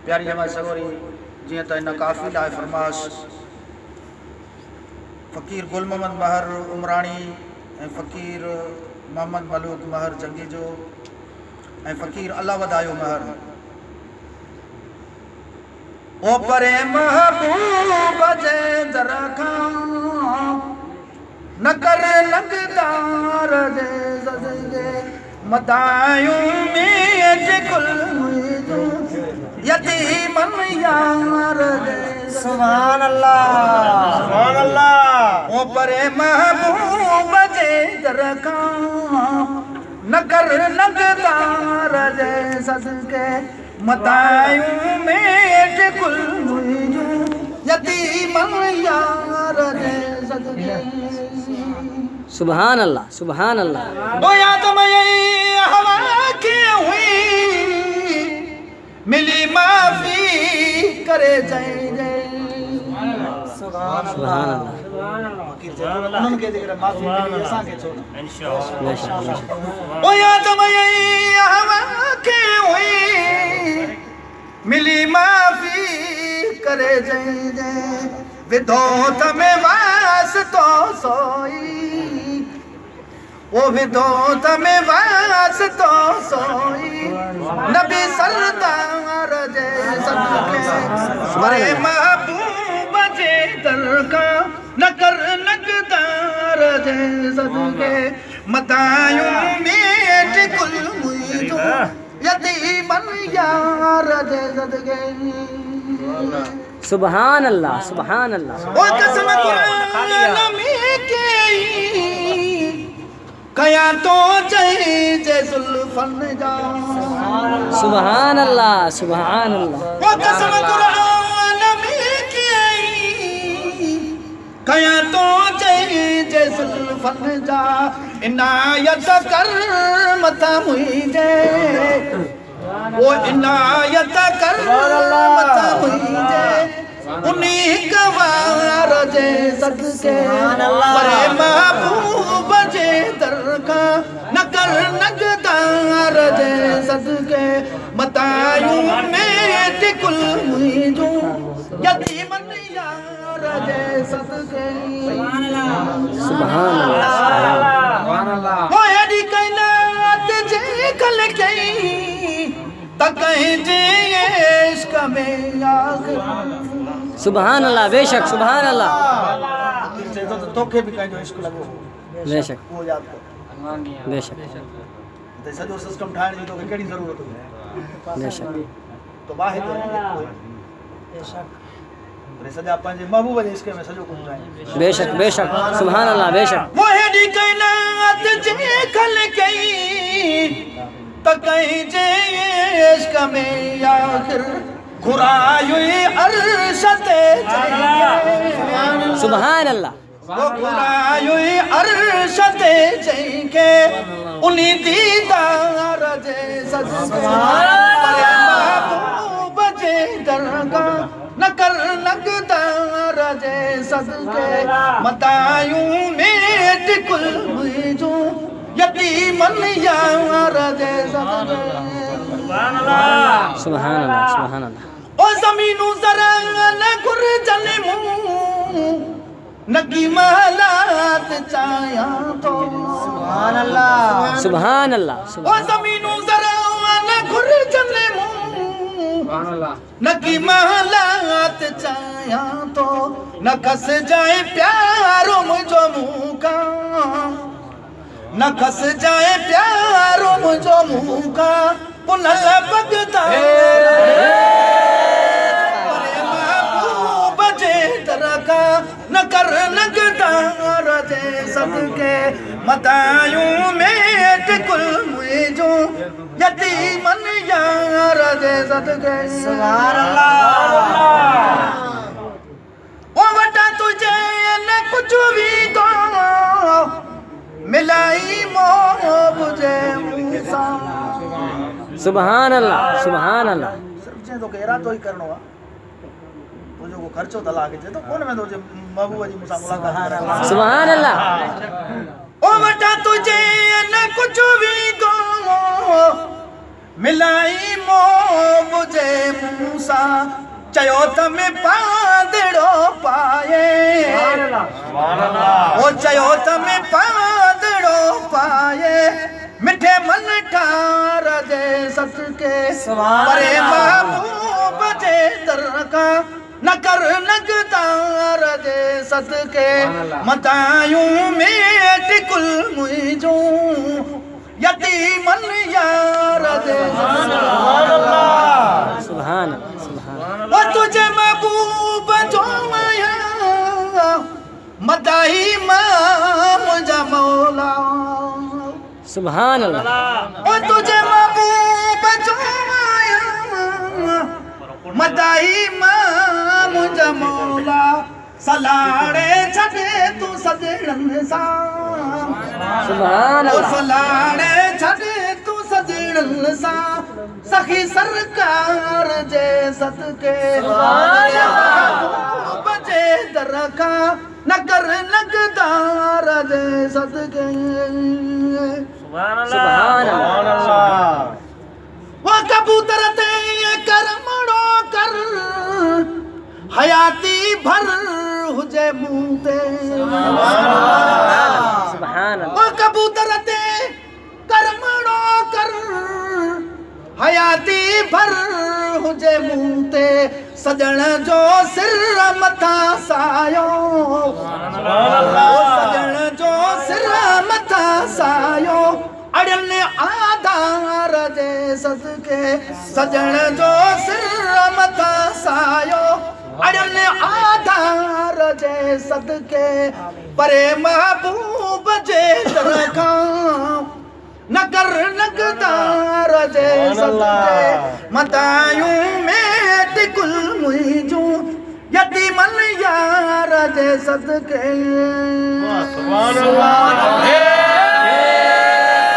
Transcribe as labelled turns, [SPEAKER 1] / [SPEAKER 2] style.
[SPEAKER 1] प्यारी जमा सगोरी जी तो इन काफ़िल है फरमाश फ़कीर गुल मोहम्मद महर उमरानी फ़कीर मोहम्मद मलूक महर जंगी जो फ़कीर अल्लाह वदायो महर ओ परे महबूब जे जरा न कर लगदार जे सजगे मदायूं में कुल यतीमन यार दे
[SPEAKER 2] सुभान अल्लाह
[SPEAKER 1] ओ परे महबूब जे दरका न कर लगदार जे सदके मतायूं में कुल यतीमन यार दे सदके
[SPEAKER 2] सुभान अल्लाह
[SPEAKER 1] ओ याद में हवा की हुई मिली माफी करे जय जय
[SPEAKER 2] सुभान अल्लाह
[SPEAKER 1] उन्होंने के दिख माफी मिली असा के छोड़
[SPEAKER 2] बेशक
[SPEAKER 1] ओ याद में हवा की हुई मिली माफी करे जय जय विधोत में वास तो सोई वो विधोत में वास तो सोई नबी सरदार जे सदके मरे महबूब जे दरका न कर लगदार जे सदके मतायूं में कुल मुईदो यतीमन यार जे सदके
[SPEAKER 2] सुभान अल्लाह
[SPEAKER 1] ओ कसम कुरान में के कया तो जय जय जुल्फन जा
[SPEAKER 2] सुभान अल्लाह
[SPEAKER 1] ओ कसम कुरान में के कया तो जय जय जुल्फन जा इनायत कर मता मुझे वो इनायत कर मता मुझे उन्हीं कवार जे सदके मरे महबूब जे दरका न कर नगदार जे सदके मतायूं में कुल मुझो यतीमन यार जे सदके
[SPEAKER 2] सुभान अल्लाह
[SPEAKER 1] वो एडी कायनात जे कल कई तकहीं जे इश्क में आखिर
[SPEAKER 2] सुभान अल्लाह बेशक सुभान अल्लाह
[SPEAKER 1] तो तोखे भी कहीं जो इश्क लगो
[SPEAKER 2] बेशक
[SPEAKER 1] वो याद कर
[SPEAKER 2] बेशक
[SPEAKER 1] ते सजो सिस्टम ठाण जी तो केड़ी जरूरत है
[SPEAKER 2] बेशक
[SPEAKER 1] तो वाहिद बेशक रे सजा पंजे महबूब जे इश्क में सजो कुछ ठाण
[SPEAKER 2] बेशक सुभान अल्लाह बेशक
[SPEAKER 1] वो हेडी कायनात जे खल कई त कहीं जे इश्क में आखिर खुरायुई अर्श ते
[SPEAKER 2] सुभान अल्लाह
[SPEAKER 1] वो खुरायुई अर्श ते के उन्हीं दीदार जे सदके महबूब जे दरगा न कर लगदार जे सदके मतायूं में कुल मुझो यतीमन यार जे सदके
[SPEAKER 2] सुभान अल्लाह
[SPEAKER 1] ओ ज़मीनू ज़रा न गुर जले मुंह नगी महलात चाया तो
[SPEAKER 2] सुभान अल्लाह
[SPEAKER 1] ओ ज़मीनू ज़रा न गुर जले मुंह नगी महलात चाया तो न खस जाए प्यारो मुझो मुंह का न खस जाए प्यारो मुझो मुंह का पुनल भगता न कर लगदार जे सदके मतायूं में कुल मुझो यतीमन यार जे सदके सुभान अल्लाह ओ वटा तुझे न कुछ भी तो मिलाई मोह बुझे मूसा
[SPEAKER 2] सुभान अल्लाह
[SPEAKER 1] सब तो केरा तो ही करनो आ तो जो खर्चो तला के तो कौन में तो जे महबूब जी मुसा मुलाकात
[SPEAKER 2] सुभान अल्लाह ओ
[SPEAKER 1] वटा तुझे न कुछ भी दो मिलाई मोब जे मूसा चयो तमे पादड़ो पाए ओ चयो तमे पादड़ो पाए मिठे मन ठार जे सदके परे महबूब जे दर का न कर नगदार जे सदके मतायूं में टिकुल मुइजो यतीमन यार दे
[SPEAKER 2] सुभान सुभान
[SPEAKER 1] वो तुझे महबूब जो माया मदाही मुझा मौला
[SPEAKER 2] सुभान अल्लाह
[SPEAKER 1] वो तुझे महबूब जो माया मदाही मुझा मौला सलाड़े छड़े तू सजड़न सा
[SPEAKER 2] सुभान
[SPEAKER 1] ओ
[SPEAKER 2] अल्लाह
[SPEAKER 1] सलाड़े छड़े तू सजड़न सा सखी सरकार जे सदके बजे दरखा न कर नगदार जे सदके
[SPEAKER 2] सुभान अल्लाह
[SPEAKER 1] वो कबूतर ते करमड़ो कर हयाती भर हुजे मुंते
[SPEAKER 2] सुभान अल्लाह
[SPEAKER 1] वो कबूतर ते करमड़ो कर हयाती भर हुजे मुंते सजण जो सिर मथा सायो सजण जो सिर मथा सायो अड़न आधार जे सदके सजण जो सिर मथा सायो अड़न आधार जे सदके परे महबूब जे दरखा न कर नगदार जे सदके मतायूं में टिकुल मुइजू यतीमन यार जे सदके
[SPEAKER 3] सुभान अल्लाह।